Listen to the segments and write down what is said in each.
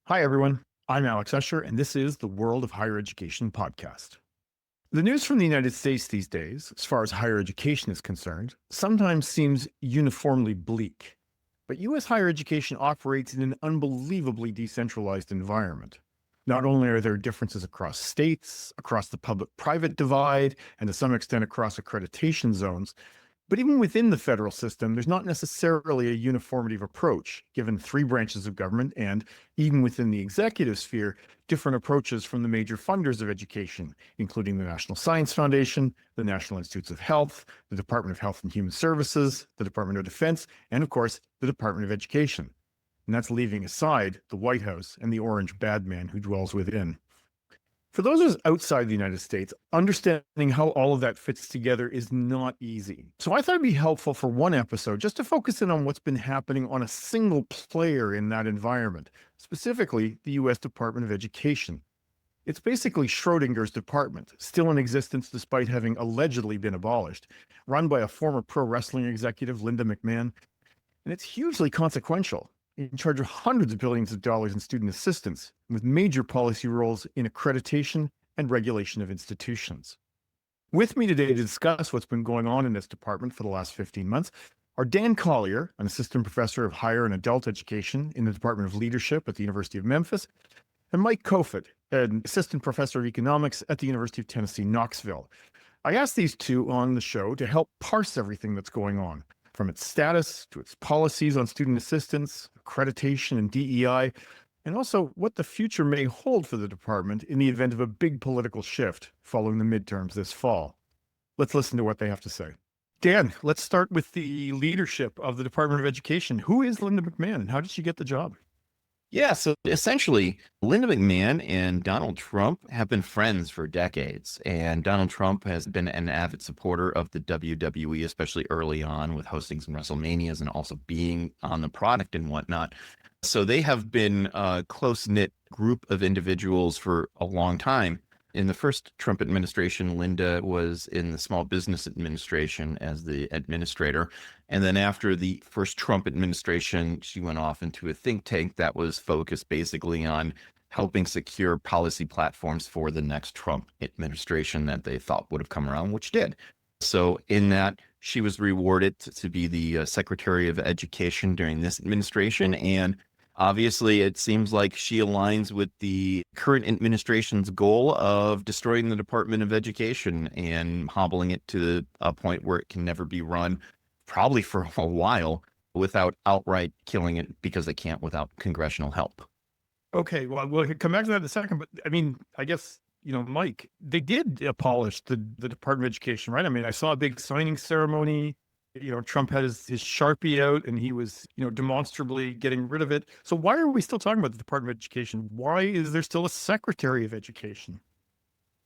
Hi, everyone. I'm Alex Usher, and this is the World of Higher Education podcast. The news from the United States these days, as far as higher education is concerned, sometimes seems uniformly bleak. But U.S. higher education operates in an unbelievably decentralized environment. Not only are there differences across states, across the public private divide, and to some extent across accreditation zones, but even within the federal system, there's not necessarily a uniformity of approach, given three branches of government and, even within the executive sphere, different approaches from the major funders of education, including the National Science Foundation, the National Institutes of Health, the Department of Health and Human Services, the Department of Defense, and of course, the Department of Education. And that's leaving aside the White House and the orange bad man who dwells within. For those of us outside the United States, understanding how all of that fits together is not easy. So I thought it'd be helpful for one episode just to focus in on what's been happening on a single player in that environment, specifically the U.S. Department of Education. It's basically Schrodinger's department, still in existence despite having allegedly been abolished, run by a former pro wrestling executive, Linda McMahon, and it's hugely consequential, in charge of hundreds of billions of dollars in student assistance, with major policy roles in accreditation and regulation of institutions. With me today to discuss what's been going on in this department for the last 15 months are Dan Collier, an assistant professor of higher and adult education in the Department of Leadership at the University of Memphis, and Mike Kofoed, an assistant professor of economics at the University of Tennessee, Knoxville. I asked these two on the show to help parse everything that's going on, from its status to its policies on student assistance, accreditation, and DEI, and also what the future may hold for the department in the event of a big political shift following the midterms this fall. Let's listen to what they have to say. Dan, let's start with the leadership of the Department of Education. Who is Linda McMahon and how did she get the job? Yeah, so essentially, Linda McMahon and Donald Trump have been friends for decades. And Donald Trump has been an avid supporter of the WWE, especially early on with hosting some WrestleManias and also being on the product and whatnot. So they have been a close-knit group of individuals for a long time. In the first Trump administration, Linda was in the Small Business Administration as the administrator. And then after the first Trump administration, she went off into a think tank that was focused basically on helping secure policy platforms for the next Trump administration that they thought would have come around, which did. So in that, she was rewarded to be the Secretary of Education during this administration. And obviously, it seems like she aligns with the current administration's goal of destroying the Department of Education and hobbling it to a point where it can never be run, probably for a while, without outright killing it because they can't without congressional help. Okay, well, we'll come back to that in a second, but I mean, I guess, Mike, they did abolish the Department of Education, right? I mean, I saw a big signing ceremony. Trump had his Sharpie out and he was, demonstrably getting rid of it. So why are we still talking about the Department of Education? Why is there still a Secretary of Education?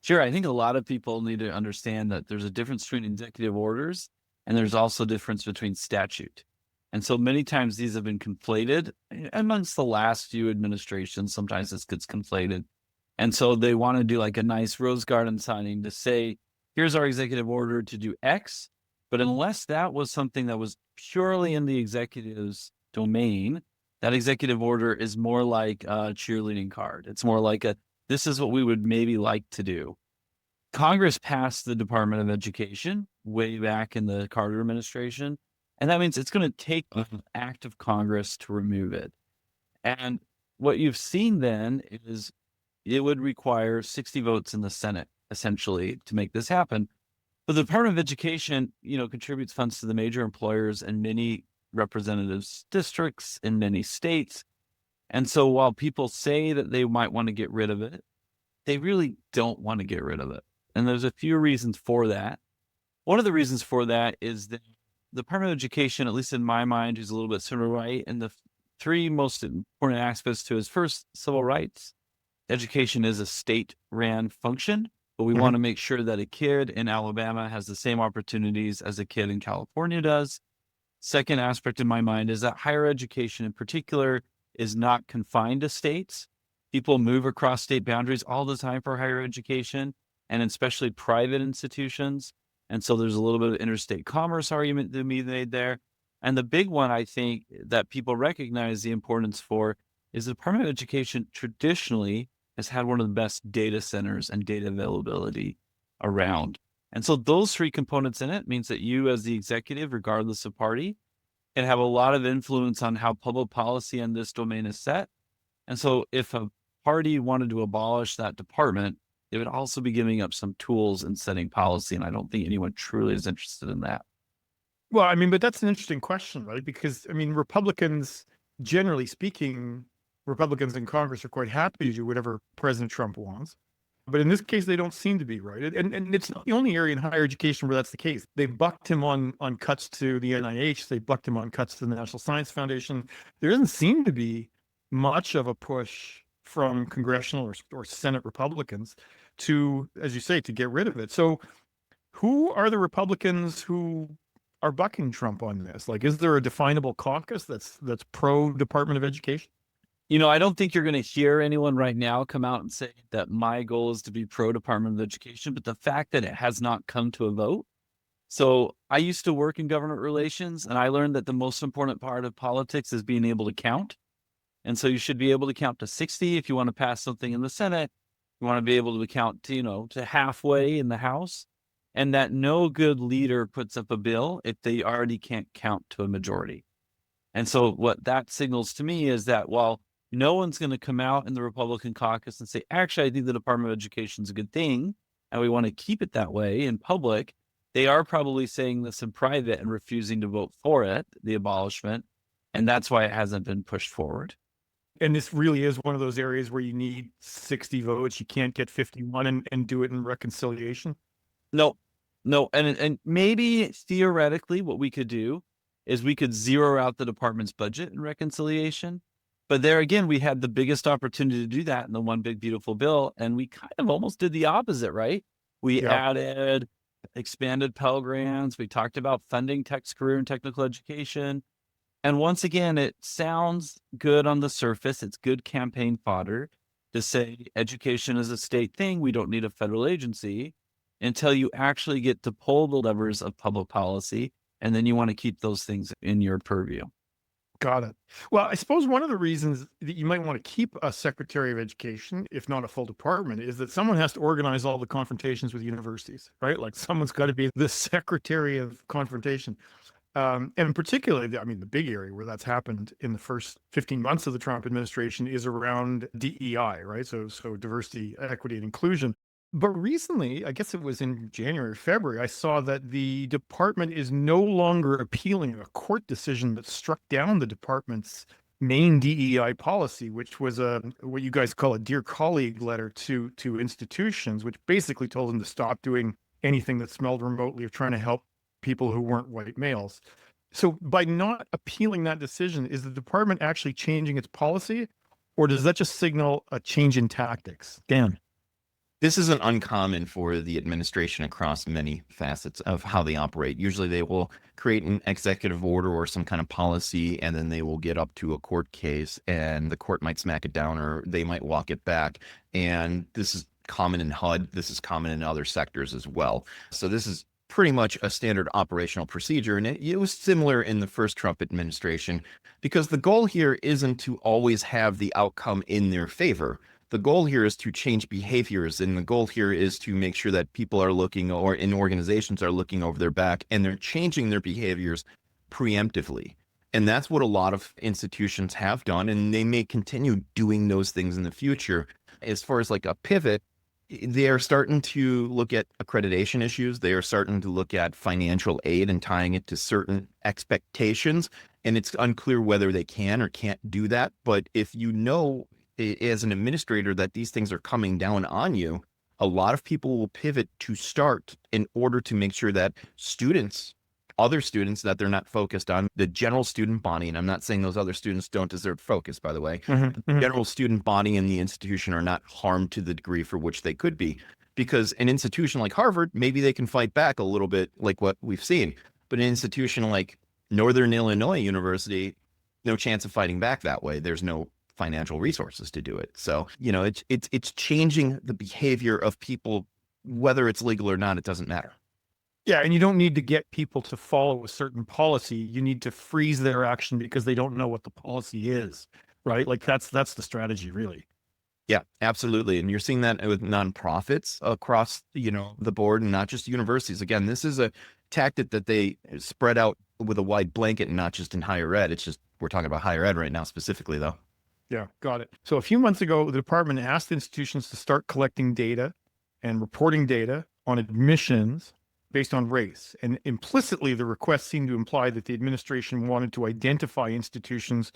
Sure. I think a lot of people need to understand that there's a difference between executive orders and there's also a difference between statute. And so many times these have been conflated amongst the last few administrations. Sometimes this gets conflated. And so they want to do like a nice rose garden signing to say, here's our executive order to do X. But unless that was something that was purely in the executive's domain, that executive order is more like a cheerleading card. It's more like this is what we would maybe like to do. Congress passed the Department of Education way back in the Carter administration. And that means it's going to take an act of Congress to remove it. And what you've seen then is it would require 60 votes in the Senate, essentially, to make this happen. But the Department of Education, contributes funds to the major employers and many representatives districts in many states. And so while people say that they might want to get rid of it, they really don't want to get rid of it. And there's a few reasons for that. One of the reasons for that is that the Department of Education, at least in my mind, is a little bit center right. And the three most important aspects to is first, civil rights. Education is a state-ran function. But we want to make sure that a kid in Alabama has the same opportunities as a kid in California does. Second aspect in my mind is that higher education in particular is not confined to states. People move across state boundaries all the time for higher education, and especially private institutions. And so there's a little bit of interstate commerce argument to be made there. And the big one, I think, that people recognize the importance for is the Department of Education traditionally has had one of the best data centers and data availability around. And so those three components in it means that you as the executive, regardless of party, can have a lot of influence on how public policy in this domain is set. And so if a party wanted to abolish that department, it would also be giving up some tools and setting policy. And I don't think anyone truly is interested in that. Well, I mean, but that's an interesting question, right? Because, I mean, Republicans, generally speaking, Republicans in Congress are quite happy to do whatever President Trump wants. But in this case, they don't seem to be, right? And it's not the only area in higher education where that's the case. They bucked him on cuts to the NIH. They bucked him on cuts to the National Science Foundation. There doesn't seem to be much of a push from congressional or Senate Republicans to, as you say, to get rid of it. So who are the Republicans who are bucking Trump on this? Like, is there a definable caucus that's pro Department of Education? I don't think you're going to hear anyone right now come out and say that my goal is to be pro Department of Education, but the fact that it has not come to a vote. So I used to work in government relations, and I learned that the most important part of politics is being able to count. And so you should be able to count to 60 if you want to pass something in the Senate. You want to be able to count to halfway in the House, and that no good leader puts up a bill if they already can't count to a majority. And so what that signals to me is that while no one's going to come out in the Republican caucus and say, actually, I think the Department of Education is a good thing, and we want to keep it that way in public, they are probably saying this in private and refusing to vote for it, the abolishment. And that's why it hasn't been pushed forward. And this really is one of those areas where you need 60 votes. You can't get 51 and do it in reconciliation. No. And maybe theoretically what we could do is we could zero out the department's budget in reconciliation. But there again, we had the biggest opportunity to do that in the One Big Beautiful Bill. And we kind of almost did the opposite, right? We added expanded Pell grants. We talked about funding career and technical education. And once again, it sounds good on the surface. It's good campaign fodder to say education is a state thing. We don't need a federal agency until you actually get to pull the levers of public policy. And then you want to keep those things in your purview. Got it. Well, I suppose one of the reasons that you might want to keep a Secretary of Education, if not a full department, is that someone has to organize all the confrontations with universities, right? Like someone's got to be the Secretary of Confrontation. And particularly, I mean, the big area where that's happened in the first 15 months of the Trump administration is around DEI, right? So diversity, equity, and inclusion. But recently, I guess it was in January, February, I saw that the department is no longer appealing a court decision that struck down the department's main DEI policy, which was what you guys call a dear colleague letter to institutions, which basically told them to stop doing anything that smelled remotely of trying to help people who weren't white males. So by not appealing that decision, is the department actually changing its policy, or does that just signal a change in tactics? Dan. This isn't uncommon for the administration across many facets of how they operate. Usually they will create an executive order or some kind of policy, and then they will get up to a court case and the court might smack it down or they might walk it back. And this is common in HUD. This is common in other sectors as well. So this is pretty much a standard operational procedure. And it was similar in the first Trump administration, because the goal here isn't to always have the outcome in their favor. The goal here is to change behaviors, and the goal here is to make sure that people are looking, or in organizations are looking over their back, and they're changing their behaviors preemptively. And that's what a lot of institutions have done, and they may continue doing those things in the future. As far as like a pivot, they are starting to look at accreditation issues. They are starting to look at financial aid and tying it to certain expectations. And it's unclear whether they can or can't do that. But if you know, as an administrator, that these things are coming down on you, a lot of people will pivot to start in order to make sure that students, other students that they're not focused on, the general student body, and I'm not saying those other students don't deserve focus, by the way, the general student body and the institution are not harmed to the degree for which they could be. Because an institution like Harvard, maybe they can fight back a little bit like what we've seen. But an institution like Northern Illinois University, no chance of fighting back that way. There's no financial resources to do it. So, it's changing the behavior of people, whether it's legal or not, it doesn't matter. Yeah, and you don't need to get people to follow a certain policy. You need to freeze their action because they don't know what the policy is. right? Like that's the strategy, really. Yeah, absolutely. And you're seeing that with nonprofits across, the board, and not just universities. Again, this is a tactic that they spread out with a wide blanket and not just in higher ed. It's just, we're talking about higher ed right now specifically, though. Yeah, got it. So a few months ago, the department asked institutions to start collecting data and reporting data on admissions based on race. And implicitly, the request seemed to imply that the administration wanted to identify institutions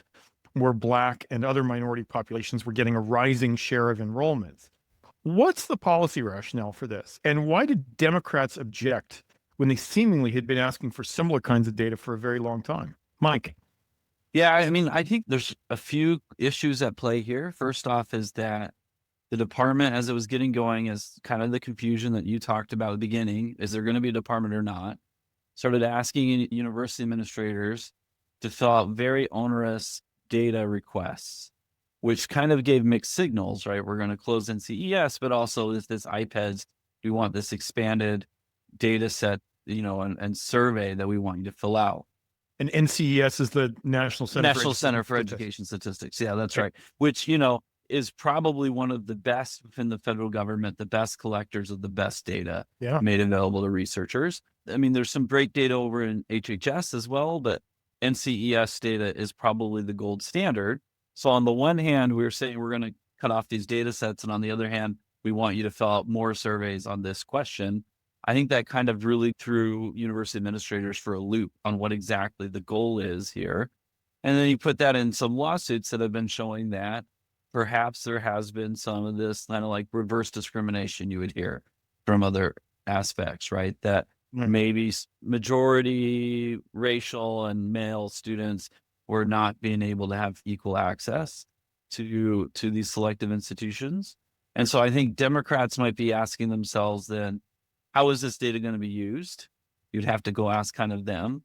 where Black and other minority populations were getting a rising share of enrollments. What's the policy rationale for this? And why did Democrats object when they seemingly had been asking for similar kinds of data for a very long time? Mike. Yeah, I mean, I think there's a few issues at play here. First off is that the department, as it was getting going, is kind of the confusion that you talked about at the beginning. Is there going to be a department or not? Started asking university administrators to fill out very onerous data requests, which kind of gave mixed signals, right? We're going to close NCES, but also this IPEDS. We want this expanded data set, and survey that we want you to fill out. And NCES is the National Center for Education Statistics. Yeah, that's right. Which, is probably one of the best within the federal government, the best collectors of the best data made available to researchers. I mean, there's some great data over in HHS as well, but NCES data is probably the gold standard. So on the one hand, we're saying we're going to cut off these data sets. And on the other hand, we want you to fill out more surveys on this question. I think that kind of really threw university administrators for a loop on what exactly the goal is here. And then you put that in some lawsuits that have been showing that perhaps there has been some of this kind of like reverse discrimination you would hear from other aspects, right? That maybe majority racial and male students were not being able to have equal access to these selective institutions. And so I think Democrats might be asking themselves then, how is this data going to be used? You'd have to go ask kind of them.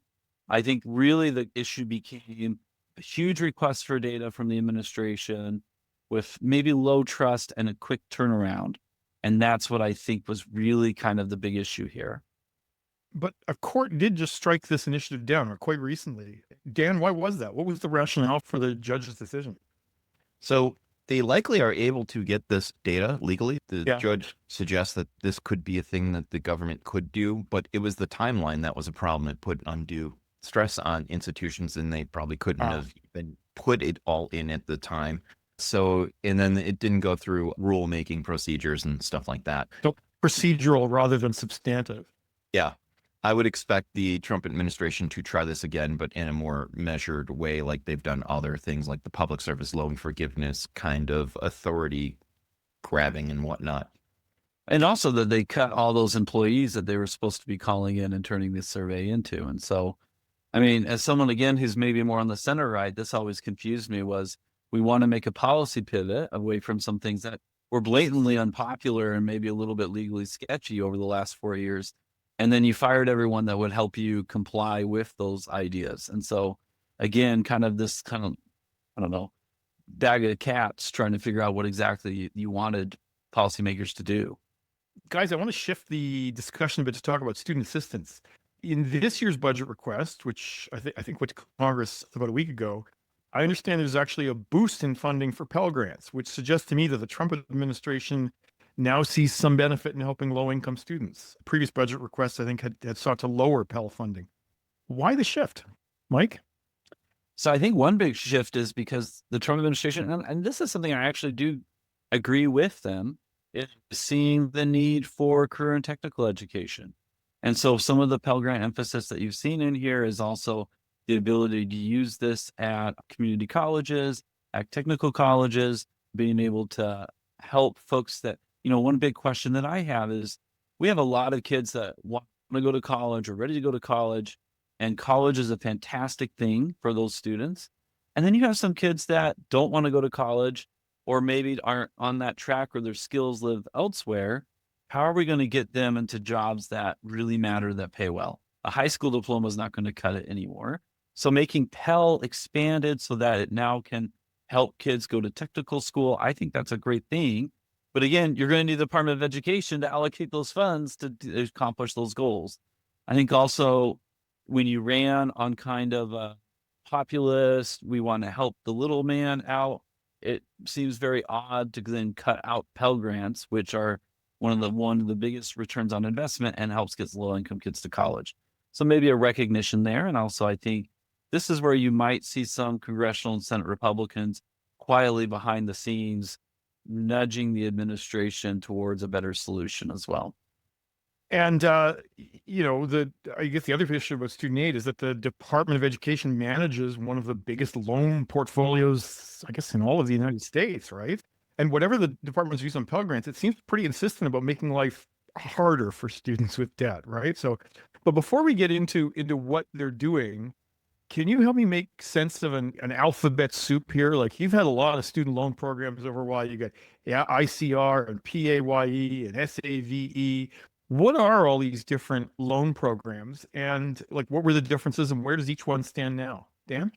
I think really the issue became a huge request for data from the administration with maybe low trust and a quick turnaround. And that's what I think was really kind of the big issue here. But a court did just strike this initiative down quite recently. Dan, why was that? What was the rationale for the judge's decision? So they likely are able to get this data legally. The judge suggests that this could be a thing that the government could do, but it was the timeline that was a problem. It put undue stress on institutions, and they probably couldn't have even put it all in at the time. So, and then it didn't go through rulemaking procedures and stuff like that. So procedural rather than substantive. Yeah. I would expect the Trump administration to try this again, but in a more measured way, like they've done other things like the public service loan forgiveness kind of authority grabbing and whatnot. And also that they cut all those employees that they were supposed to be calling in and turning this survey into. And so, I mean, as someone, again, who's maybe more on the center right, this always confused me was we want to make a policy pivot away from some things that were blatantly unpopular and maybe a little bit legally sketchy over the last 4 years. And then you fired everyone that would help you comply with those ideas. And so, again, kind of this kind of, I don't know, bag of cats trying to figure out what exactly you wanted policymakers to do. Guys, I want to shift the discussion a bit to talk about student assistance. In this year's budget request, which I think went to Congress about a week ago, I understand there's actually a boost in funding for Pell grants, which suggests to me that the Trump administration now sees some benefit in helping low-income students. Previous budget requests, I think, had sought to lower Pell funding. Why the shift? Mike? So I think one big shift is because the Trump administration, and this is something I actually do agree with them, is seeing the need for career and technical education. And so some of the Pell Grant emphasis that you've seen in here is also the ability to use this at community colleges, at technical colleges, being able to help folks that, one big question that I have is we have a lot of kids that want to go to college or ready to go to college, and college is a fantastic thing for those students. And then you have some kids that don't want to go to college or maybe aren't on that track or their skills live elsewhere. How are we going to get them into jobs that really matter, that pay well? A high school diploma is not going to cut it anymore. So making Pell expanded so that it now can help kids go to technical school, I think that's a great thing. But again, you're going to need the Department of Education to allocate those funds to accomplish those goals. I think also when you ran on kind of populist. We want to help the little man out. It seems very odd to then cut out Pell grants, which are one of the biggest returns on investment and helps get low income kids to college. So maybe a recognition there. And also, I think this is where you might see some congressional and Senate Republicans quietly behind the scenes nudging the administration towards a better solution as well. And, I guess the other issue about student aid is that the Department of Education manages one of the biggest loan portfolios, I guess, in all of the United States, right? And whatever the department's views on Pell Grants, it seems pretty insistent about making life harder for students with debt, right? So, but before we get into what they're doing, can you help me make sense of an alphabet soup here? Like, you've had a lot of student loan programs over a while. You got ICR and PAYE and SAVE. What are all these different loan programs, and like, what were the differences, and where does each one stand now? Dan?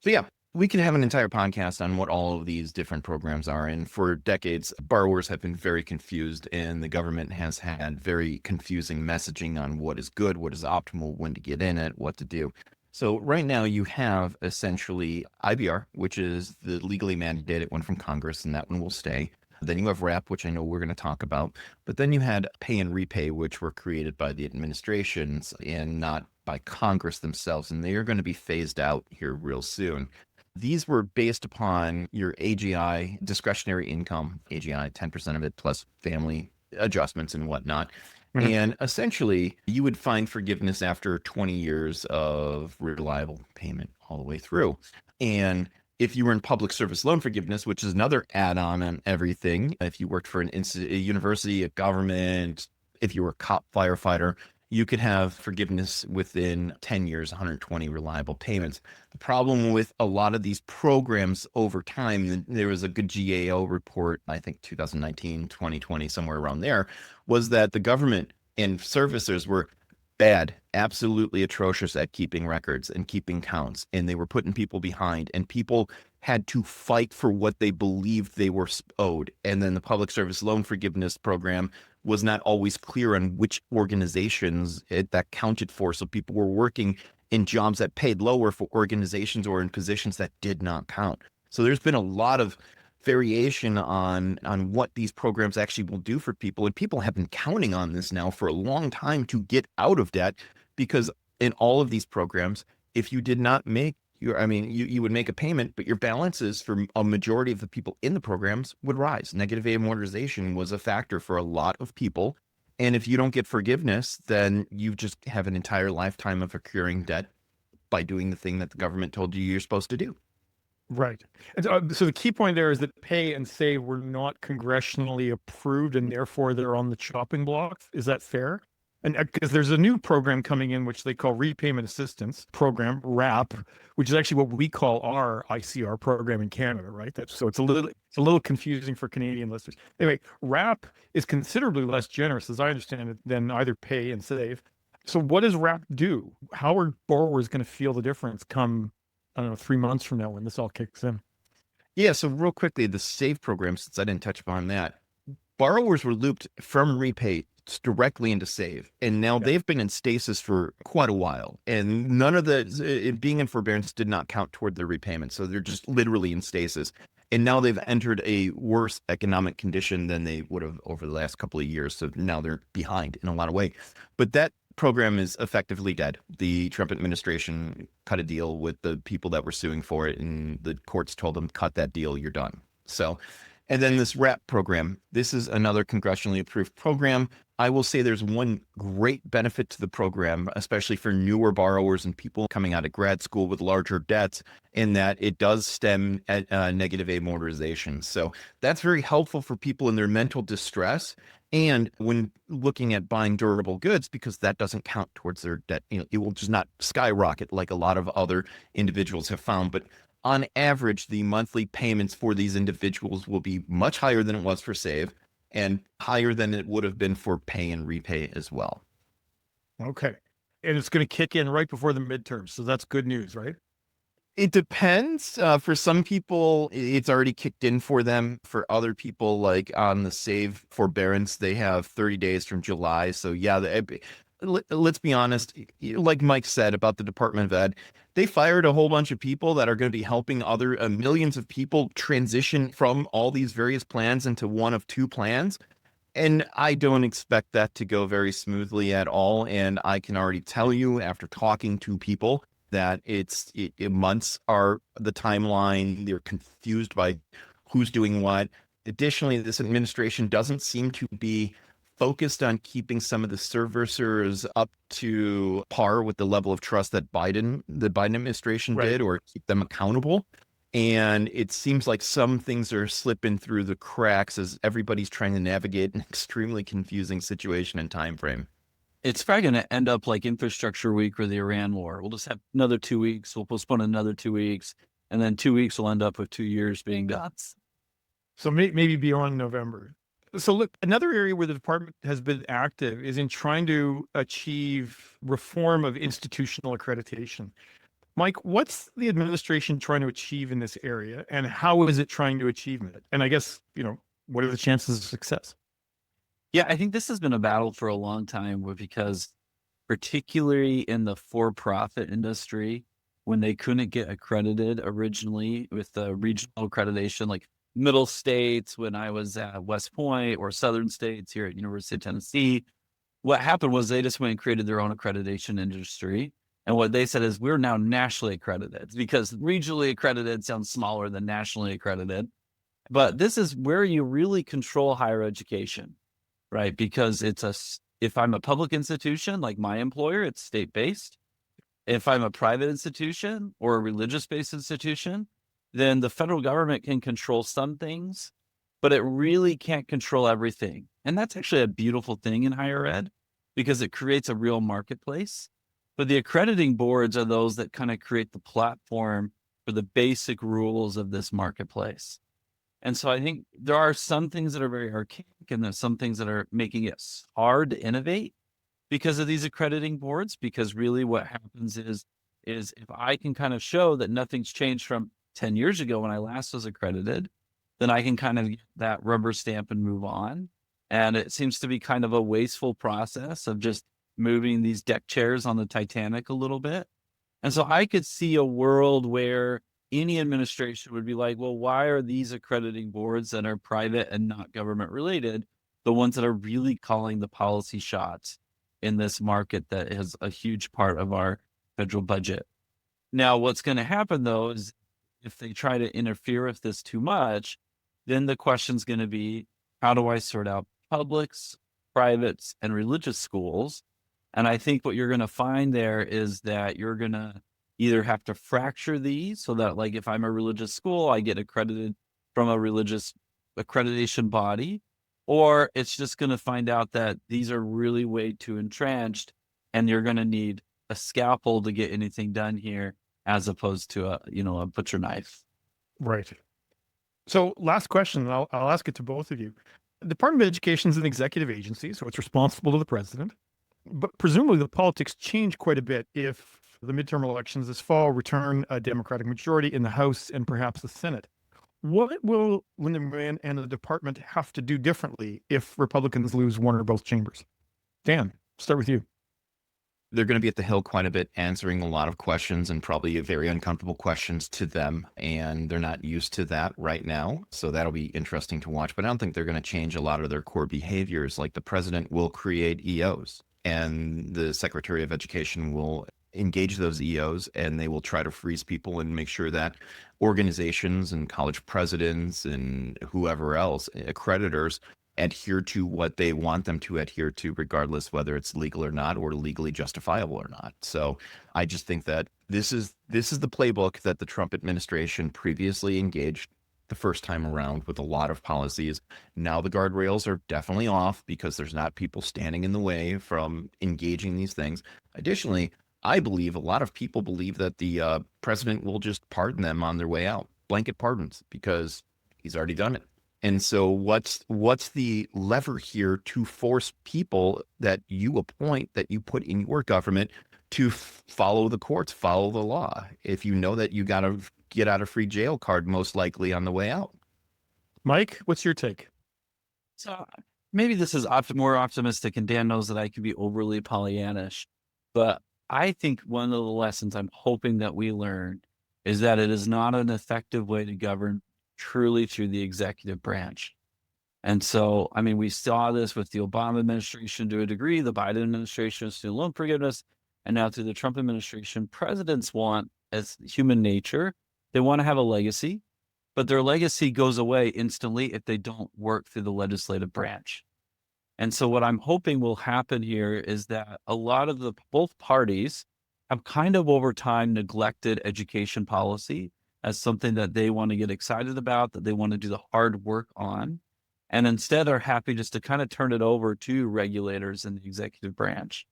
So yeah, we could have an entire podcast on what all of these different programs are. And for decades, borrowers have been very confused, and the government has had very confusing messaging on what is good, what is optimal, when to get in it, what to do. So right now you have essentially IBR, which is the legally mandated one from Congress, and that one will stay. Then you have RAP, which I know we're going to talk about. But then you had pay and repay, which were created by the administrations and not by Congress themselves. And they are going to be phased out here real soon. These were based upon your AGI discretionary income, AGI, 10% of it plus family adjustments and whatnot. Mm-hmm. And essentially, you would find forgiveness after 20 years of reliable payment all the way through. And if you were in public service loan forgiveness, which is another add-on on everything, if you worked for a university, a government, if you were a cop, firefighter, you could have forgiveness within 10 years, 120 reliable payments. The problem with a lot of these programs over time, there was a good GAO report, I think 2019, 2020, somewhere around there, was that the government and servicers were bad, absolutely atrocious at keeping records and keeping counts. And they were putting people behind, and people had to fight for what they believed they were owed. And then the public service loan forgiveness program was not always clear on which organizations that counted for. So people were working in jobs that paid lower for organizations or in positions that did not count. So there's been a lot of variation on what these programs actually will do for people. And people have been counting on this now for a long time to get out of debt, because in all of these programs, if you did not make you would make a payment, but your balances for a majority of the people in the programs would rise. Negative amortization was a factor for a lot of people. And if you don't get forgiveness, then you just have an entire lifetime of accruing debt by doing the thing that the government told you you're supposed to do. Right. And so the key point there is that pay and save were not congressionally approved, and therefore they're on the chopping block. Is that fair? And because there's a new program coming in, which they call Repayment Assistance Program, RAP, which is actually what we call our ICR program in Canada, right? So it's a little confusing for Canadian listeners. Anyway, RAP is considerably less generous, as I understand it, than either pay and save. So what does RAP do? How are borrowers going to feel the difference come, I don't know, 3 months from now when this all kicks in? Yeah, so real quickly, the SAVE program, since I didn't touch upon that, borrowers were looped from repay directly into SAVE, and now they've been in stasis for quite a while, and none of being in forbearance did not count toward their repayment, so they're just literally in stasis. And now they've entered a worse economic condition than they would have over the last couple of years, so now they're behind in a lot of ways. But that program is effectively dead. The Trump administration cut a deal with the people that were suing for it, and the courts told them, cut that deal, you're done. So, and then this RAP program, this is another congressionally approved program. I will say there's one great benefit to the program, especially for newer borrowers and people coming out of grad school with larger debts, in that it does stem at negative amortization. So that's very helpful for people in their mental distress. And when looking at buying durable goods, because that doesn't count towards their debt, it will just not skyrocket like a lot of other individuals have found. But on average, the monthly payments for these individuals will be much higher than it was for SAVE, and higher than it would have been for pay and repay as well. Okay. And it's going to kick in right before the midterms. So that's good news, right? It depends. For some people, it's already kicked in for them. For other people, like on the SAVE forbearance, they have 30 days from July. So yeah, let's be honest, like Mike said about the Department of Ed, they fired a whole bunch of people that are going to be helping other millions of people transition from all these various plans into one of two plans. And I don't expect that to go very smoothly at all. And I can already tell you after talking to people that months are the timeline. They're confused by who's doing what. Additionally, this administration doesn't seem to be focused on keeping some of the servicers up to par with the level of trust that the Biden administration Right. did, or keep them accountable. And it seems like some things are slipping through the cracks as everybody's trying to navigate an extremely confusing situation and time frame. It's probably going to end up like Infrastructure Week or the Iran war. We'll just have another 2 weeks. We'll postpone another 2 weeks. And then 2 weeks will end up with 2 years being done. So maybe beyond November. So look, another area where the department has been active is in trying to achieve reform of institutional accreditation. Mike, what's the administration trying to achieve in this area, and how is it trying to achieve it? And I guess, what are the chances of success? Yeah, I think this has been a battle for a long time because particularly in the for-profit industry, when they couldn't get accredited originally with the regional accreditation, like middle states when I was at West Point, or southern states here at University of Tennessee, what happened was they just went and created their own accreditation industry. And what they said is we're now nationally accredited, because regionally accredited sounds smaller than nationally accredited. But this is where you really control higher education, right? Because if I'm a public institution, like my employer, it's state-based. If I'm a private institution or a religious-based institution, then the federal government can control some things, but it really can't control everything. And that's actually a beautiful thing in higher ed, because it creates a real marketplace. But the accrediting boards are those that kind of create the platform for the basic rules of this marketplace. And so I think there are some things that are very archaic, and there's some things that are making it hard to innovate because of these accrediting boards. Because really what happens is if I can kind of show that nothing's changed from 10 years ago when I last was accredited, then I can kind of get that rubber stamp and move on. And it seems to be kind of a wasteful process of just moving these deck chairs on the Titanic a little bit. And so I could see a world where any administration would be like, well, why are these accrediting boards that are private and not government related the ones that are really calling the policy shots in this market that is a huge part of our federal budget? Now, what's going to happen, though, is if they try to interfere with this too much, then the question's going to be, how do I sort out publics, privates, and religious schools? And I think what you're going to find there is that you're going to either have to fracture these so that, like, if I'm a religious school, I get accredited from a religious accreditation body, or it's just going to find out that these are really way too entrenched and you're going to need a scalpel to get anything done here, as opposed to a butcher knife. Right. So last question, and I'll ask it to both of you. The Department of Education is an executive agency, so it's responsible to the president. But presumably the politics change quite a bit if the midterm elections this fall return a Democratic majority in the House and perhaps the Senate. What will Linda McMahon and the department have to do differently if Republicans lose one or both chambers? Dan, start with you. They're going to be at the Hill quite a bit, answering a lot of questions, and probably very uncomfortable questions to them. And they're not used to that right now. So that'll be interesting to watch. But I don't think they're going to change a lot of their core behaviors. Like the president will create EOs, and the Secretary of Education will engage those EOs, and they will try to freeze people and make sure that organizations and college presidents and whoever else, accreditors, adhere to what they want them to adhere to, regardless whether it's legal or not, or legally justifiable or not. So I just think that this is the playbook that the Trump administration previously engaged the first time around with a lot of policies. Now the guardrails are definitely off because there's not people standing in the way from engaging these things. Additionally, I believe a lot of people believe that the president will just pardon them on their way out, blanket pardons, because he's already done it. And so what's the lever here to force people that you appoint, that you put in your government, to follow the courts, follow the law, if you know that you got to get out of free jail card most likely on the way out? Mike, what's your take? So maybe this is more optimistic, and Dan knows that I can be overly Pollyannish, but I think one of the lessons I'm hoping that we learn is that it is not an effective way to govern truly through the executive branch. And so, I mean, we saw this with the Obama administration to a degree, the Biden administration with student loan forgiveness, and now through the Trump administration. Presidents want, as human nature, they want to have a legacy, but their legacy goes away instantly if they don't work through the legislative branch. And so what I'm hoping will happen here is that a lot of both parties have kind of over time neglected education policy as something that they want to get excited about, that they want to do the hard work on, and instead are happy just to kind of turn it over to regulators in the executive branch.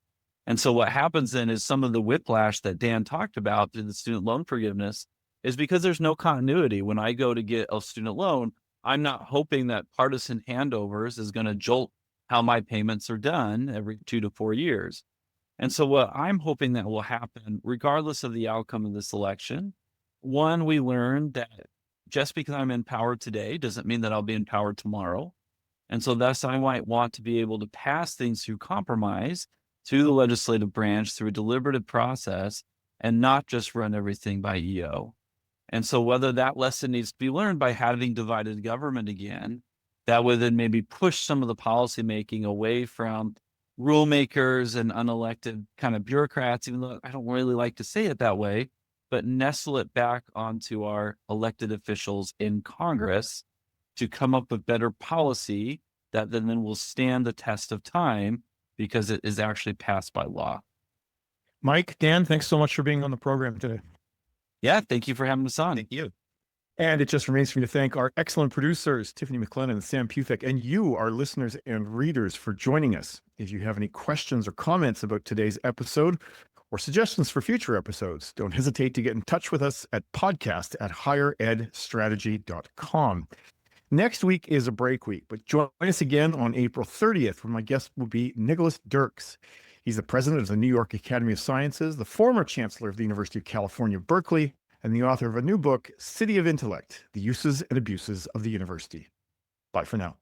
And so what happens then is some of the whiplash that Dan talked about through the student loan forgiveness is because there's no continuity. When I go to get a student loan, I'm not hoping that partisan handovers is going to jolt how my payments are done every 2 to 4 years. And so what I'm hoping that will happen, regardless of the outcome of this election, one, we learned that just because I'm in power today doesn't mean that I'll be in power tomorrow. And so thus I might want to be able to pass things through compromise, through the legislative branch, through a deliberative process, and not just run everything by EO. And so whether that lesson needs to be learned by having divided government again, that would then maybe push some of the policymaking away from rulemakers and unelected kind of bureaucrats, even though I don't really like to say it that way, but nestle it back onto our elected officials in Congress to come up with better policy that then will stand the test of time because it is actually passed by law. Mike, Dan, thanks so much for being on the program today. Yeah, thank you for having us on. Thank you. And it just remains for me to thank our excellent producers, Tiffany McLennan and Sam Puthek, and you, our listeners and readers, for joining us. If you have any questions or comments about today's episode or suggestions for future episodes, don't hesitate to get in touch with us at podcast@higheredstrategy.com. Next week is a break week, but join us again on April 30th, when my guest will be Nicholas Dirks. He's the president of the New York Academy of Sciences, the former chancellor of the University of California, Berkeley, and the author of a new book, City of Intellect: The Uses and Abuses of the University. Bye for now.